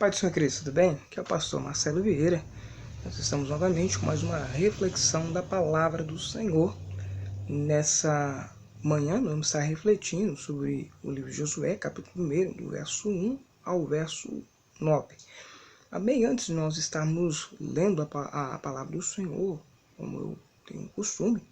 Pai do Senhor Cristo, tudo bem? Aqui é o pastor Marcelo Vieira. Nós estamos novamente com mais uma reflexão da palavra do Senhor. Nessa manhã nós vamos estar refletindo sobre o livro de Josué, capítulo 1, do verso 1 ao verso 9. Bem, antes de nós estarmos lendo a palavra do Senhor, como eu tenho costume,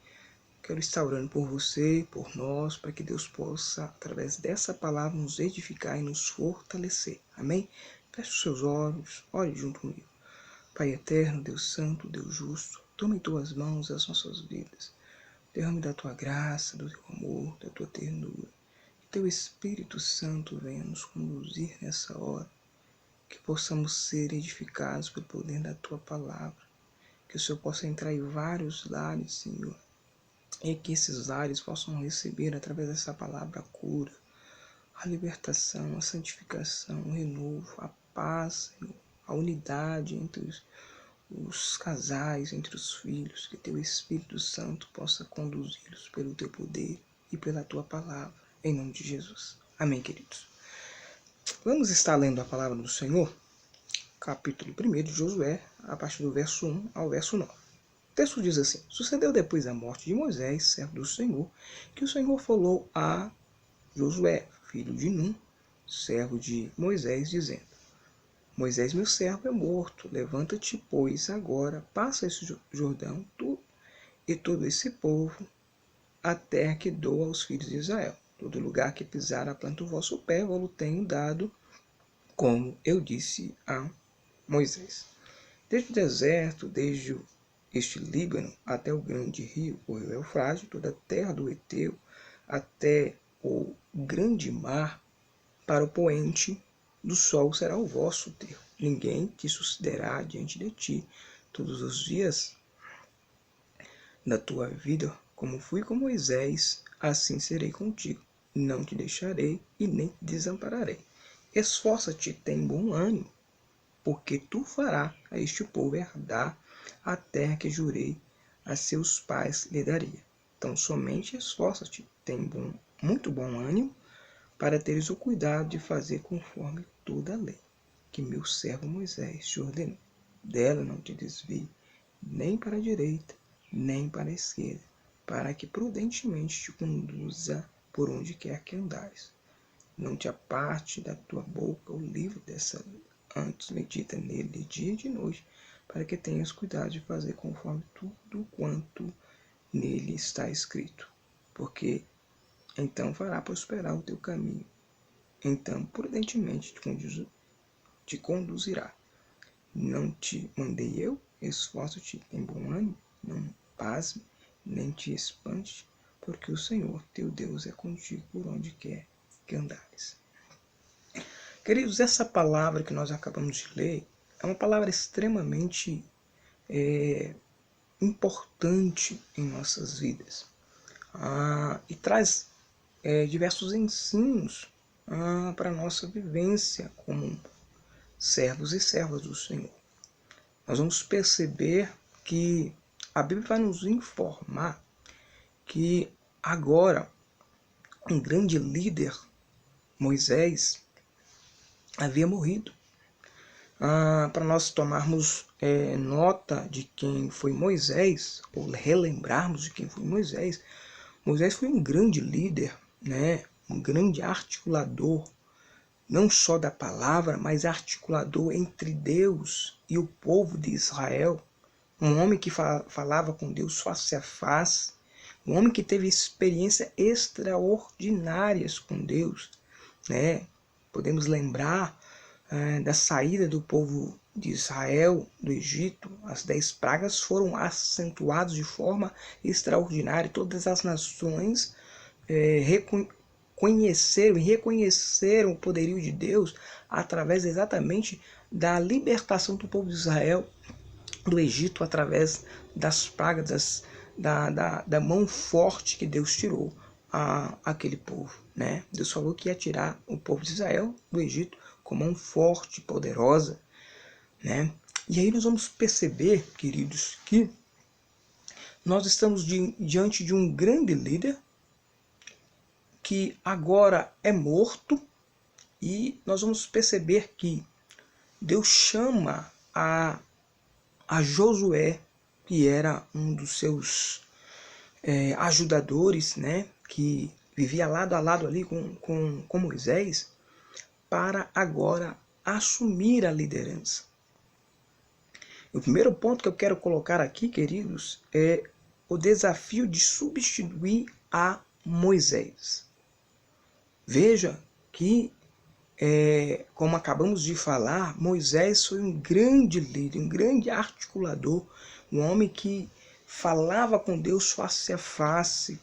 quero estar orando por você, por nós, para que Deus possa, através dessa palavra, nos edificar e nos fortalecer. Amém? Feche os seus olhos, ore junto comigo. Pai eterno, Deus santo, Deus justo, toma em tuas mãos as nossas vidas. Derrame da tua graça, do teu amor, da tua ternura. Que teu Espírito Santo venha nos conduzir nessa hora. Que possamos ser edificados pelo poder da tua palavra. Que o Senhor possa entrar em vários lares, Senhor. E que esses lares possam receber, através dessa palavra, a cura, a libertação, a santificação, o renovo, a paz, Senhor, a unidade entre os casais, entre os filhos, que teu Espírito Santo possa conduzi-los pelo teu poder e pela tua palavra, em nome de Jesus. Amém, queridos. Vamos estar lendo a palavra do Senhor, capítulo 1 de Josué, a partir do verso 1 ao verso 9. O texto diz assim: Sucedeu depois da morte de Moisés, servo do Senhor, que o Senhor falou a Josué, filho de Num, servo de Moisés, dizendo: Moisés, meu servo, é morto. Levanta-te, pois, agora, passa esse Jordão, tu e todo esse povo, a terra que dou aos filhos de Israel. Todo lugar que pisar a planta do vosso pé, eu o tenho dado, como eu disse a Moisés. Desde o deserto, desde este Líbano até o grande rio, o rio Eufrate, toda a terra do Eteu, até o grande mar, para o poente do sol será o vosso termo. Ninguém te sucederá diante de ti todos os dias da tua vida, como fui com Moisés, assim serei contigo. Não te deixarei e nem te desampararei. Esforça-te, tem bom ânimo, porque tu farás a este povo herdar a terra que jurei a seus pais lhe daria. Então somente esforça-te, tem muito bom ânimo, para teres o cuidado de fazer conforme toda a lei, que meu servo Moisés te ordenou. Dela não te desvie, nem para a direita, nem para a esquerda, para que prudentemente te conduza por onde quer que andares. Não te aparte da tua boca o livro dessa lei, antes medita nele de dia e de noite, para que tenhas cuidado de fazer conforme tudo quanto nele está escrito. Porque então fará prosperar o teu caminho. Então prudentemente te conduzirá. Não te mandei eu? Esforça-te, tem bom ânimo, não pasme, nem te espante, porque o Senhor teu Deus é contigo por onde quer que andares. Queridos, essa palavra que nós acabamos de ler é uma palavra extremamente importante em nossas vidas. E traz diversos ensinos para a nossa vivência como servos e servas do Senhor. Nós vamos perceber que a Bíblia vai nos informar que agora um grande líder, Moisés, havia morrido. Para nós tomarmos nota de quem foi Moisés, ou relembrarmos de quem foi Moisés, Moisés foi um grande líder, né? Um grande articulador, não só da palavra, mas articulador entre Deus e o povo de Israel. Um homem que falava com Deus face a face, um homem que teve experiências extraordinárias com Deus, né? Podemos lembrar da saída do povo de Israel do Egito. As 10 pragas foram acentuadas de forma extraordinária. Todas as nações conheceram e reconheceram o poderio de Deus através exatamente da libertação do povo de Israel do Egito, através das pragas, da mão forte que Deus tirou aquele povo, né? Deus falou que ia tirar o povo de Israel do Egito com mão forte e poderosa, né? E aí nós vamos perceber, queridos, que nós estamos diante de um grande líder que agora é morto, e nós vamos perceber que Deus chama a Josué, que era um dos seus ajudadores, né, que vivia lado a lado ali com Moisés, para agora assumir a liderança. O primeiro ponto que eu quero colocar aqui, queridos, é o desafio de substituir a Moisés. Veja que, como acabamos de falar, Moisés foi um grande líder, um grande articulador, um homem que falava com Deus face a face.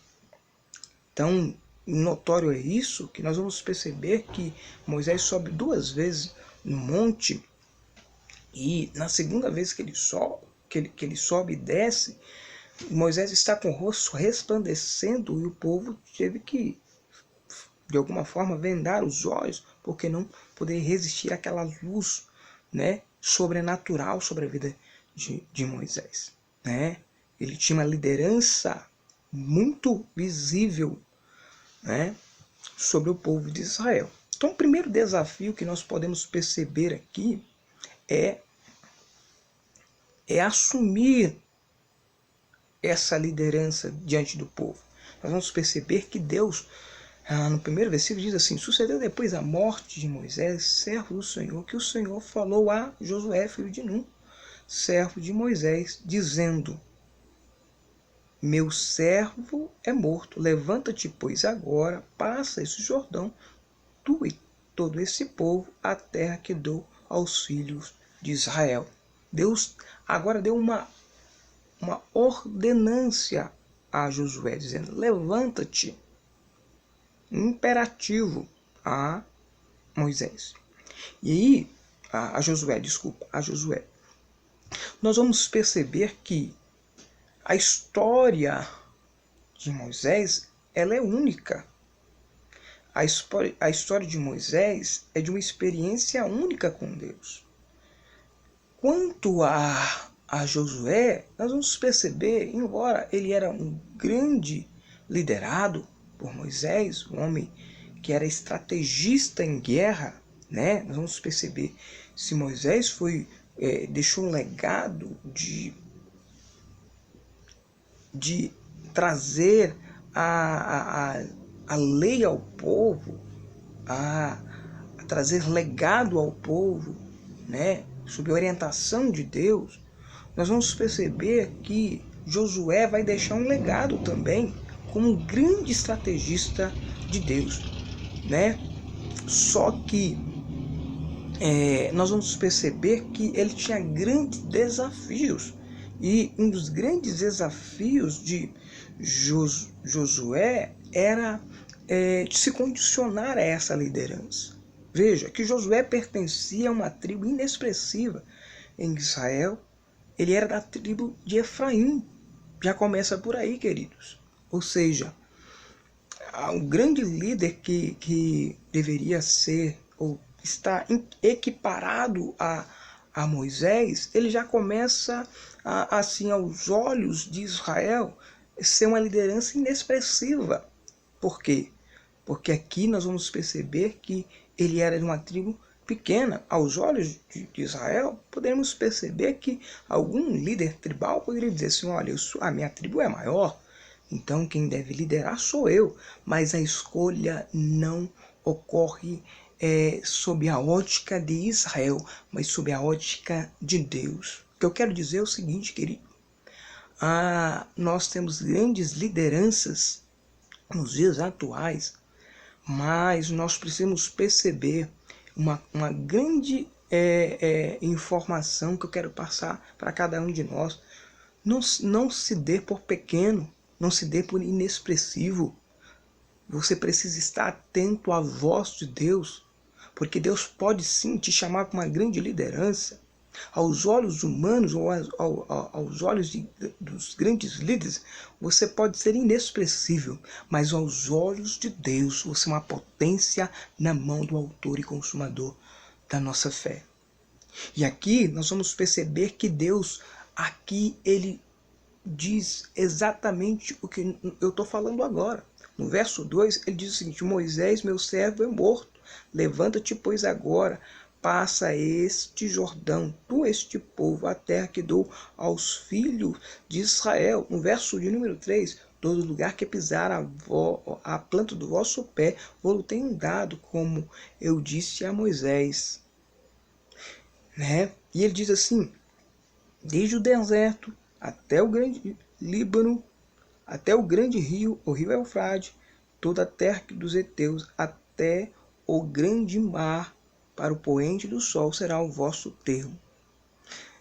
Então, notório é isso, que nós vamos perceber que Moisés sobe 2 vezes no monte, e na segunda vez que ele sobe e desce, Moisés está com o rosto resplandecendo, e o povo teve que, de alguma forma, vendar os olhos, porque não poder resistir àquela luz, né, sobrenatural sobre a vida de Moisés. Né? Ele tinha uma liderança muito visível, né, sobre o povo de Israel. Então, o primeiro desafio que nós podemos perceber aqui é assumir essa liderança diante do povo. Nós vamos perceber que Deus, no primeiro versículo, diz assim: sucedeu depois a morte de Moisés, servo do Senhor, que o Senhor falou a Josué, filho de Nun, servo de Moisés, dizendo: meu servo é morto, levanta-te, pois, agora, passa esse Jordão, tu e todo esse povo, a terra que dou aos filhos de Israel. Deus agora deu uma ordenância a Josué, dizendo: levanta-te. Imperativo a Moisés. E aí, a Josué. Nós vamos perceber que a história de Moisés, ela é única. A história de Moisés é de uma experiência única com Deus. Quanto a Josué, nós vamos perceber, embora ele era um grande liderado por Moisés, um homem que era estrategista em guerra, né? Nós vamos perceber, se Moisés deixou um legado de trazer a lei ao povo, a trazer legado ao povo, né, sob a orientação de Deus, nós vamos perceber que Josué vai deixar um legado também como um grande estrategista de Deus, né? Só que nós vamos perceber que ele tinha grandes desafios, e um dos grandes desafios de Josué era de se condicionar a essa liderança. Veja que Josué pertencia a uma tribo inexpressiva em Israel. Ele era da tribo de Efraim. Já começa por aí, queridos. Ou seja, o grande líder que deveria ser ou está equiparado a Moisés, ele já começa assim, aos olhos de Israel, ser uma liderança inexpressiva. Por quê? Porque aqui nós vamos perceber que ele era de uma tribo pequena. Aos olhos de Israel, podemos perceber que algum líder tribal poderia dizer assim: olha, a minha tribo é maior, então quem deve liderar sou eu. Mas a escolha não ocorre sob a ótica de Israel, mas sob a ótica de Deus. O que eu quero dizer é o seguinte, querido: nós temos grandes lideranças nos dias atuais, mas nós precisamos perceber uma grande informação que eu quero passar para cada um de nós. Não se dê por pequeno, não se dê por inexpressivo. Você precisa estar atento à voz de Deus, porque Deus pode sim te chamar para uma grande liderança. Aos olhos humanos ou aos olhos dos grandes líderes, você pode ser inexpressível, mas aos olhos de Deus, você é uma potência na mão do autor e consumador da nossa fé. E aqui nós vamos perceber que Deus, aqui ele diz exatamente o que eu estou falando agora. No verso 2, ele diz o seguinte: Moisés, meu servo, é morto. Levanta-te, pois, agora, passa este Jordão, tu, este povo, a terra que dou aos filhos de Israel. No verso de número 3, todo lugar que pisar a planta do vosso pé, vou tenho dado, como eu disse a Moisés. Né? E ele diz assim, desde o deserto até o grande Líbano, até o grande rio, o rio Eufrate, toda a terra dos heteus, até o grande mar, para o poente do sol será o vosso termo.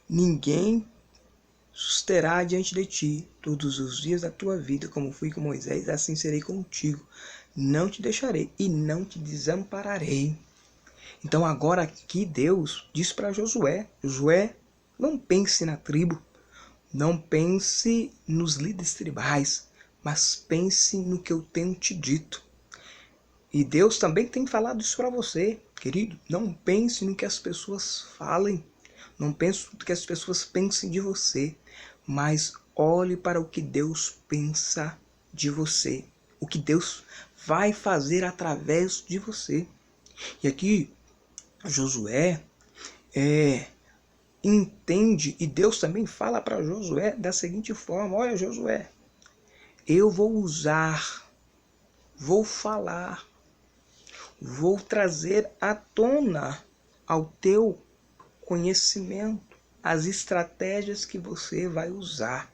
Ninguém susterá diante de ti todos os dias da tua vida, como fui com Moisés, assim serei contigo. Não te deixarei e não te desampararei. Então agora aqui Deus diz para Josué, Josué, não pense na tribo, não pense nos líderes tribais, mas pense no que eu tenho te dito. E Deus também tem falado isso para você, querido. Não pense no que as pessoas falem. Não pense no que as pessoas pensem de você. Mas olhe para o que Deus pensa de você. O que Deus vai fazer através de você. E aqui, Josué entende, e Deus também fala para Josué da seguinte forma. Olha, Josué, eu vou usar, vou falar, vou trazer à tona ao teu conhecimento as estratégias que você vai usar.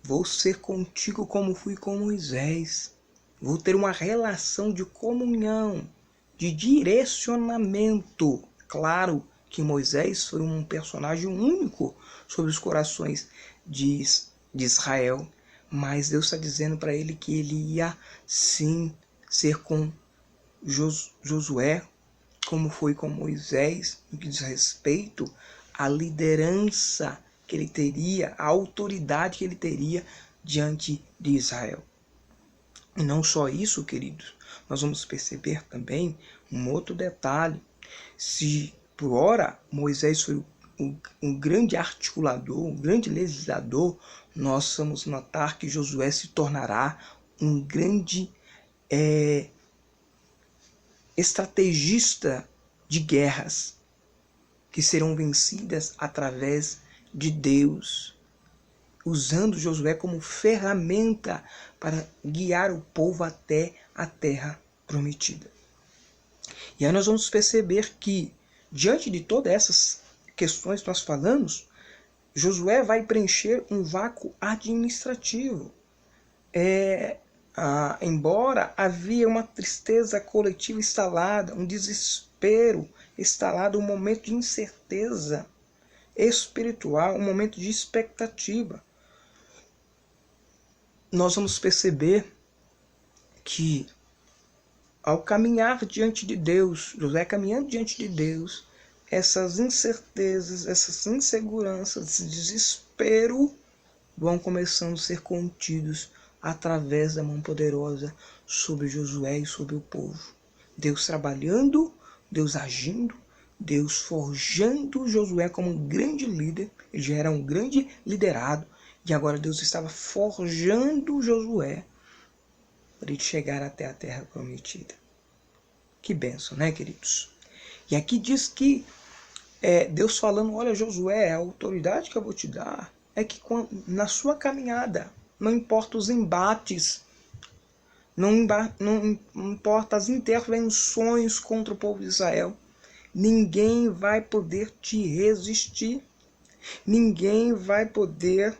Vou ser contigo como fui com Moisés. Vou ter uma relação de comunhão, de direcionamento. Claro que Moisés foi um personagem único sobre os corações de Israel, mas Deus está dizendo para ele que ele ia sim ser com Josué, como foi com Moisés, no que diz respeito à liderança que ele teria, a autoridade que ele teria diante de Israel. E não só isso, queridos, nós vamos perceber também um outro detalhe. Se por ora Moisés foi um grande articulador, um grande legislador, nós vamos notar que Josué se tornará um grande estrategista de guerras que serão vencidas através de Deus, usando Josué como ferramenta para guiar o povo até a terra prometida. E aí nós vamos perceber que, diante de todas essas questões que nós falamos, Josué vai preencher um vácuo administrativo. Embora havia uma tristeza coletiva instalada, um desespero instalado, um momento de incerteza espiritual, um momento de expectativa, nós vamos perceber que ao caminhar diante de Deus, Josué caminhando diante de Deus, essas incertezas, essas inseguranças, esse desespero vão começando a ser contidos através da mão poderosa sobre Josué e sobre o povo. Deus trabalhando, Deus agindo, Deus forjando Josué como um grande líder. Ele já era um grande liderado, e agora Deus estava forjando Josué para ele chegar até a terra prometida. Que bênção, né, queridos? E aqui diz que Deus falando, olha, Josué, a autoridade que eu vou te dar é que na sua caminhada, não importa os embates, não importa as intervenções contra o povo de Israel, ninguém vai poder te resistir, ninguém vai poder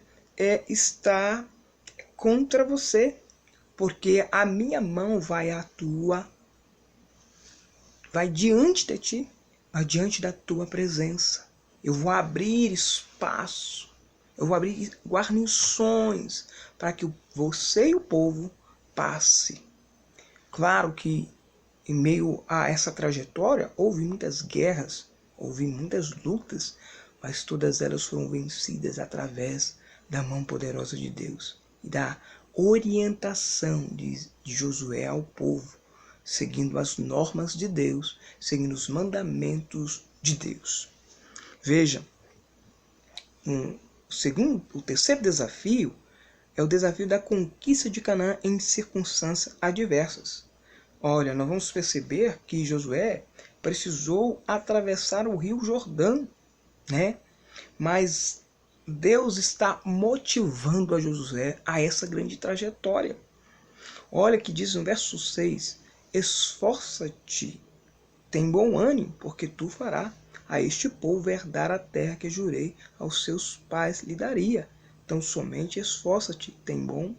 estar contra você, porque a minha mão vai atuar, vai diante de ti, vai diante da tua presença. Eu vou abrir espaço, eu vou abrir guarnições para que você e o povo passe. Claro que em meio a essa trajetória houve muitas guerras, houve muitas lutas, mas todas elas foram vencidas através da mão poderosa de Deus e da orientação de Josué ao povo, seguindo as normas de Deus, seguindo os mandamentos de Deus. Veja, o terceiro desafio é o desafio da conquista de Canaã em circunstâncias adversas. Olha, nós vamos perceber que Josué precisou atravessar o Rio Jordão, né? Mas Deus está motivando a Josué a essa grande trajetória. Olha que diz no verso 6: esforça-te, tem bom ânimo, porque tu farás a este povo herdar a terra que jurei aos seus pais lhe daria. Então somente esforça-te, tem muito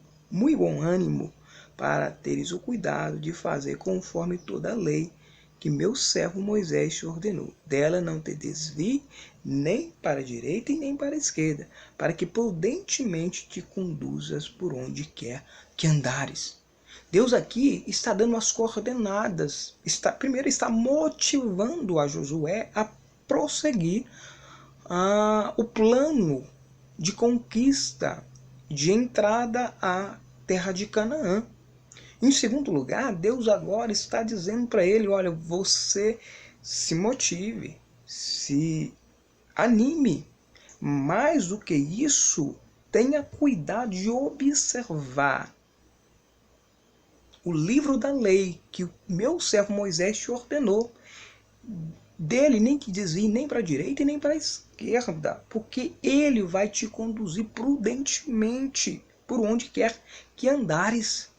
bom ânimo, para teres o cuidado de fazer conforme toda a lei que meu servo Moisés te ordenou. Dela não te desvie nem para a direita e nem para a esquerda, para que prudentemente te conduzas por onde quer que andares. Deus aqui está dando as coordenadas, primeiro está motivando a Josué a prosseguir o plano de conquista, de entrada à terra de Canaã. Em segundo lugar, Deus agora está dizendo para ele, olha, você se motive, se anime. Mais do que isso, tenha cuidado de observar o livro da lei que o meu servo Moisés te ordenou. Dele nem que desvie nem para a direita e nem para a esquerda, porque ele vai te conduzir prudentemente por onde quer que andares.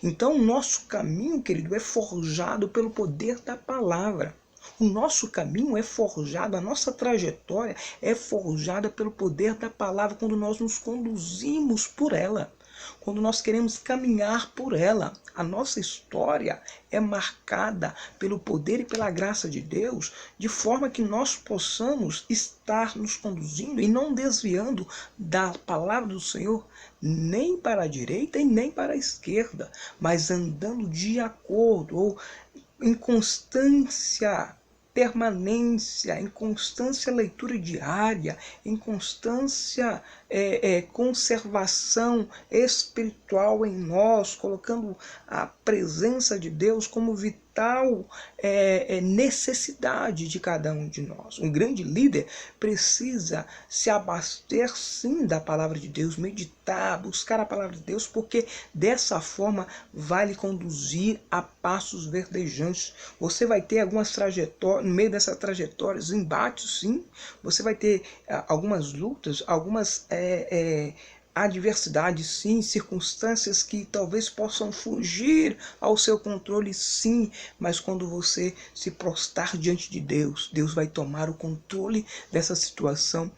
Então o nosso caminho, querido, é forjado pelo poder da palavra. O nosso caminho é forjado, a nossa trajetória é forjada pelo poder da palavra quando nós nos conduzimos por ela. Quando nós queremos caminhar por ela, a nossa história é marcada pelo poder e pela graça de Deus, de forma que nós possamos estar nos conduzindo e não desviando da palavra do Senhor, nem para a direita e nem para a esquerda, mas andando de acordo ou em constância permanência, em constância leitura diária, em constância conservação espiritual em nós, colocando a presença de Deus como vital necessidade de cada um de nós. Um grande líder precisa se abaster sim da palavra de Deus, meditar, buscar a palavra de Deus, porque dessa forma vai lhe conduzir a passos verdejantes. Você vai ter algumas trajetórias, no meio dessa trajetória, embates sim, você vai ter algumas lutas, algumas adversidades sim, circunstâncias que talvez possam fugir ao seu controle sim, mas quando você se prostrar diante de Deus, Deus vai tomar o controle dessa situação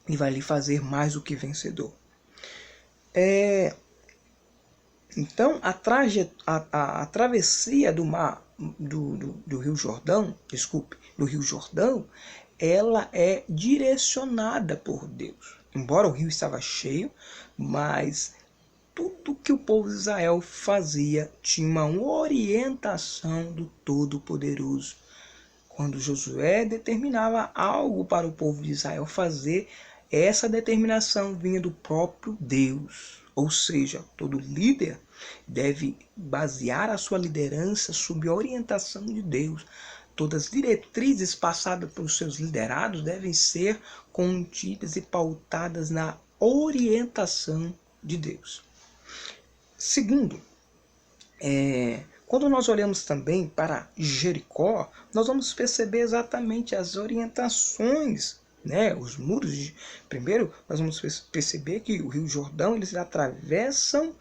e vai lhe fazer mais do que vencedor. Então a travessia do mar do Rio Jordão, do Rio Jordão, ela é direcionada por Deus. Embora o rio estava cheio, mas tudo que o povo de Israel fazia tinha uma orientação do Todo-Poderoso. Quando Josué determinava algo para o povo de Israel fazer, essa determinação vinha do próprio Deus. Ou seja, todo líder deve basear a sua liderança sob a orientação de Deus. Todas as diretrizes passadas pelos seus liderados devem ser contidas e pautadas na orientação de Deus. Segundo, quando nós olhamos também para Jericó, nós vamos perceber exatamente as orientações, né? Os muros. Primeiro, nós vamos perceber que o Rio Jordão, eles atravessam,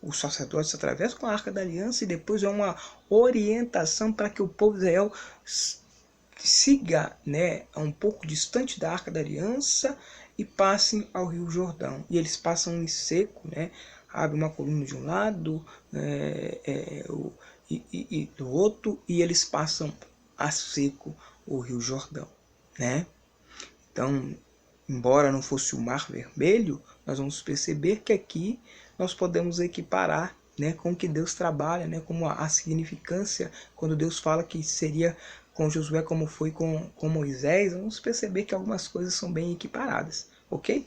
os sacerdotes atravessam com a Arca da Aliança, e depois é uma orientação para que o povo de Israel siga, né, um pouco distante da Arca da Aliança e passem ao Rio Jordão. E eles passam em seco, né? Abre uma coluna de um lado e do outro, e eles passam a seco o Rio Jordão, né? Então, embora não fosse o Mar Vermelho, nós vamos perceber que aqui nós podemos equiparar, né, com o que Deus trabalha, né, como a significância, quando Deus fala que seria com Josué como foi com Moisés, vamos perceber que algumas coisas são bem equiparadas, ok?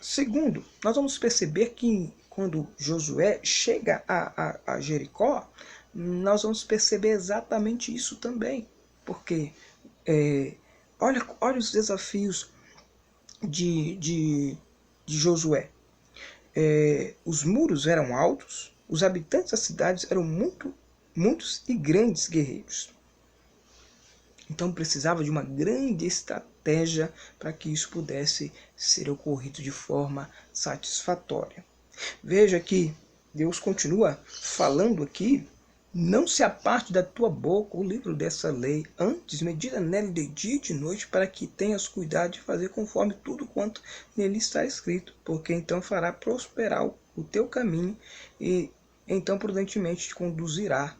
Segundo, nós vamos perceber que quando Josué chega a Jericó, nós vamos perceber exatamente isso também, porque olha os desafios de Josué. Os muros eram altos, os habitantes das cidades eram muito muitos e grandes guerreiros. Então precisava de uma grande estratégia para que isso pudesse ser ocorrido de forma satisfatória. Veja que Deus continua falando aqui: não se aparte da tua boca o livro dessa lei, antes medita nele de dia e de noite, para que tenhas cuidado de fazer conforme tudo quanto nele está escrito, porque então fará prosperar o teu caminho e então prudentemente te conduzirá.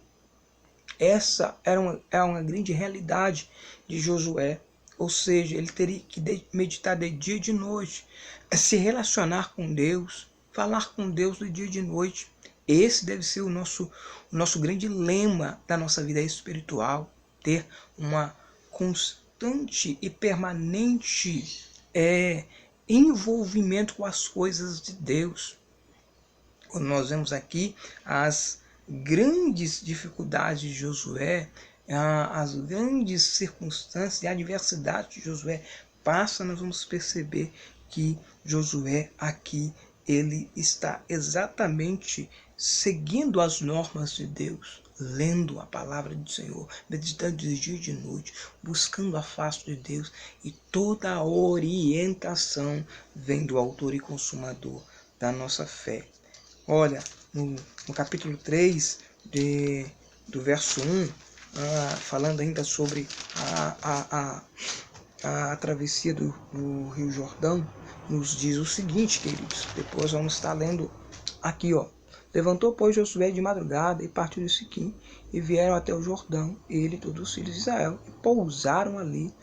Essa é uma grande realidade de Josué, ou seja, ele teria que meditar de dia e de noite, se relacionar com Deus, falar com Deus de dia e de noite. Esse deve ser o nosso grande lema da nossa vida espiritual, ter uma constante e permanente envolvimento com as coisas de Deus. Quando nós vemos aqui as grandes dificuldades de Josué, as grandes circunstâncias e adversidades de Josué passa, nós vamos perceber que Josué aqui ele está exatamente seguindo as normas de Deus, lendo a palavra do Senhor, meditando de dia e de noite, buscando a face de Deus, e toda a orientação vem do autor e consumador da nossa fé. Olha, no capítulo 3, do verso 1, falando ainda sobre a travessia do Rio Jordão, nos diz o seguinte, queridos. Depois vamos estar lendo aqui, ó. Levantou, pois, Josué de madrugada e partiu de Siquim, e vieram até o Jordão, ele e todos os filhos de Israel, e pousaram ali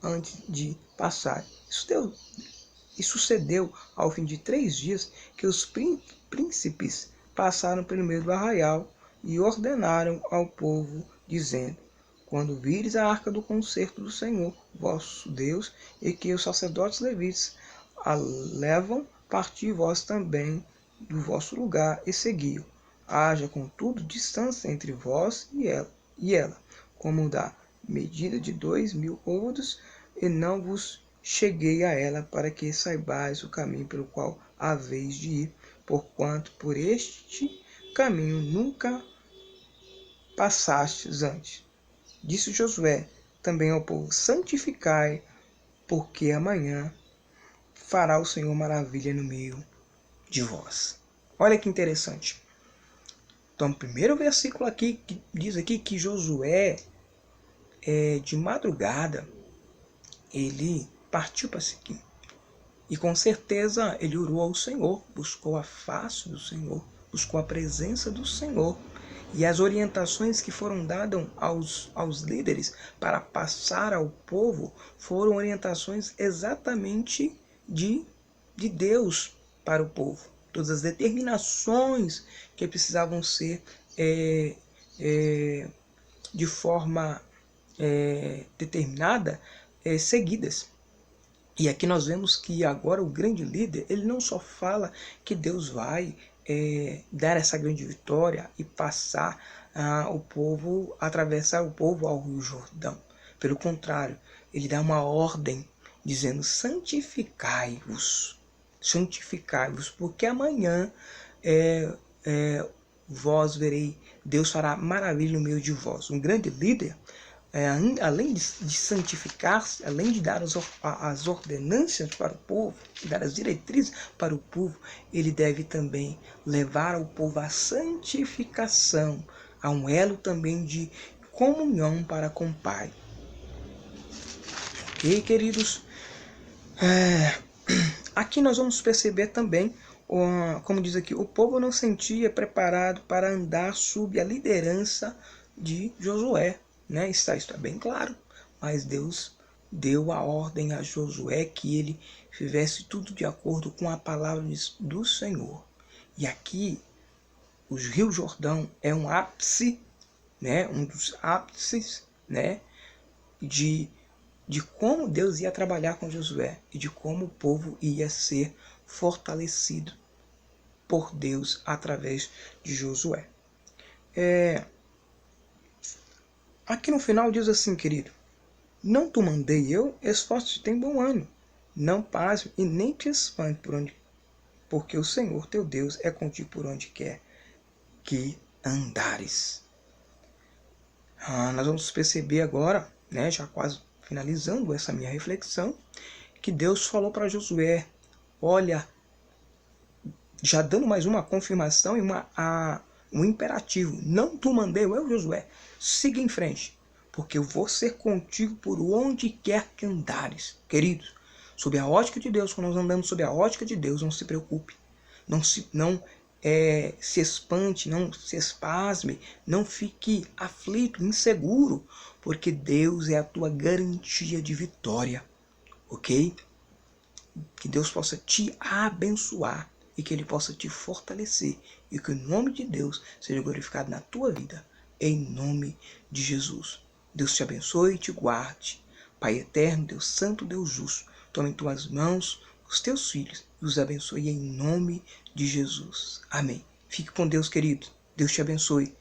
antes de passar. E sucedeu, ao fim de 3 dias, que os príncipes passaram pelo meio do arraial e ordenaram ao povo, dizendo: quando vires a arca do concerto do Senhor, vosso Deus, e que os sacerdotes levitas a levam, parti vós também do vosso lugar e segui-o. Haja, contudo, distância entre vós e ela, como da medida de 2.000 côvados, e não vos cheguei a ela, para que saibais o caminho pelo qual haveis de ir, porquanto por este caminho nunca passastes antes. Disse Josué também ao povo: santificai, porque amanhã fará o Senhor maravilha no meio de vós. Olha que interessante. Então, o primeiro versículo aqui que diz aqui que Josué, de madrugada, ele partiu para Siquim. E com certeza ele orou ao Senhor, buscou a face do Senhor, buscou a presença do Senhor. E as orientações que foram dadas aos líderes para passar ao povo foram orientações exatamente de Deus para o povo. Todas as determinações que precisavam ser de forma determinada, seguidas. E aqui nós vemos que agora o grande líder, ele não só fala que Deus vai dar essa grande vitória e passar o povo, atravessar o povo ao Rio Jordão. Pelo contrário, ele dá uma ordem dizendo: santificai-vos, porque amanhã vós verei, Deus fará maravilha no meio de vós. Um grande líder, além de santificar-se, além de dar as ordenâncias para o povo, dar as diretrizes para o povo, ele deve também levar ao povo a santificação, a um elo também de comunhão para com o Pai. Ok, queridos? Aqui nós vamos perceber também, como diz aqui, o povo não se sentia preparado para andar sob a liderança de Josué. Né? Isso está bem claro, mas Deus deu a ordem a Josué que ele fizesse tudo de acordo com a palavra do Senhor. E aqui, o Rio Jordão é um ápice, né? Um dos ápices, né? de como Deus ia trabalhar com Josué e de como o povo ia ser fortalecido por Deus através de Josué. Aqui no final diz assim, querido: não te mandei eu, esforço-te, tem bom ânimo, não pasme e nem te espante porque o Senhor teu Deus é contigo por onde quer que andares. Nós vamos perceber agora, né, já quase finalizando essa minha reflexão, que Deus falou para Josué, olha, já dando mais uma confirmação e um imperativo, não tu mandei eu, Josué, siga em frente, porque eu vou ser contigo por onde quer que andares. Queridos, sob a ótica de Deus, quando nós andamos sob a ótica de Deus, não se preocupe, não se espante, não se espasme, não fique aflito, inseguro, porque Deus é a tua garantia de vitória, ok? Que Deus possa te abençoar e que Ele possa te fortalecer e que o nome de Deus seja glorificado na tua vida, em nome de Jesus. Deus te abençoe e te guarde. Pai eterno, Deus santo, Deus justo, tome em tuas mãos os teus filhos e os abençoe em nome de Jesus. Amém. Fique com Deus, querido. Deus te abençoe.